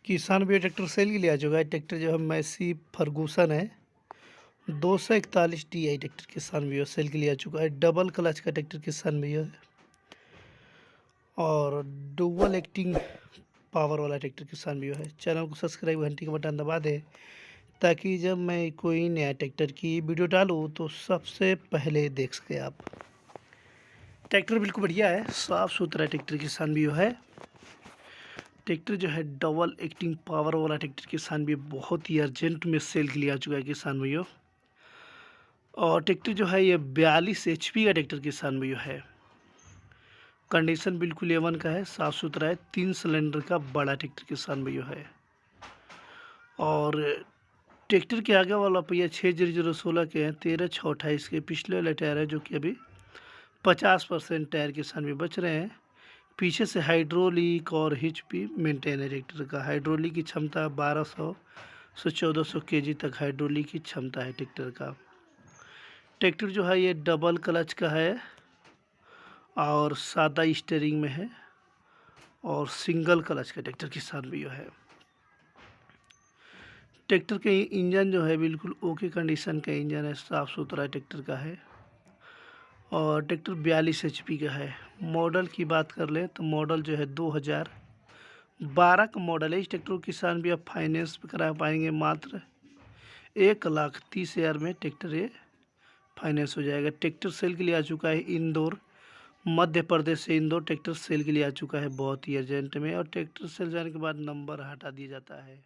किसान भी tractor cell के लिए आ चुका है। ट्रैक्टर जो है मैसी फर्गूसन है, 241 TI ट्रैक्टर किसान भी सेल के लिए आ चुका है। डबल क्लच का ट्रैक्टर किसान भी है और डुअल एक्टिंग पावर वाला ट्रैक्टर किसान भी है। चैनल को सब्सक्राइब, घंटी का बटन दबा दें ताकि जब मैं कोई नया ट्रैक्टर की वीडियो डालूँ तो सबसे पहले देख सके आप। ट्रैक्टर बिल्कुल बढ़िया है, साफ़ सुथरा ट्रैक्टर किसान भी है। ट्रैक्टर जो है डबल एक्टिंग पावर वाला ट्रैक्टर किसान भी बहुत ही अर्जेंट में सेल के लिए आ चुका है किसान भैया। और ट्रैक्टर जो है ये 42 HP का ट्रैक्टर किसान भैया है। कंडीशन बिल्कुल A1 का है, साफ़ सुथरा है। 3 सिलेंडर का बड़ा ट्रैक्टर किसान भैया है। और ट्रैक्टर के आगे वाला पहिया 60016 के हैं, 13/6/28 के पिछले वाले टायर है जो कि अभी 50% टायर किसान भी बच रहे हैं। पीछे से हाइड्रोलिक और हिच भी मेंटेन है ट्रैक्टर का। हाइड्रोलिक की क्षमता 1200 से 1400 kg तक हाइड्रोलिक की क्षमता है ट्रैक्टर का। ट्रैक्टर जो है ये डबल क्लच का है और सादा स्टीयरिंग में है और सिंगल क्लच का ट्रैक्टर किसान भी है। ट्रैक्टर के इंजन जो है बिल्कुल ओके कंडीशन का इंजन है, साफ़ सुथरा ट्रैक्टर का है। और ट्रैक्टर 42 HP का है। मॉडल की बात कर लें तो मॉडल जो है 2012 का मॉडल है। इस ट्रैक्टर को किसान भी अब फाइनेंस पे करा पाएंगे। मात्र 1,30,000 में ट्रैक्टर ये फाइनेंस हो जाएगा। ट्रैक्टर सेल के लिए आ चुका है इंदौर, मध्य प्रदेश से इंदौर ट्रैक्टर सेल के लिए आ चुका है बहुत ही अर्जेंट में। और ट्रैक्टर सेल जाने के बाद नंबर हटा दिया जाता है।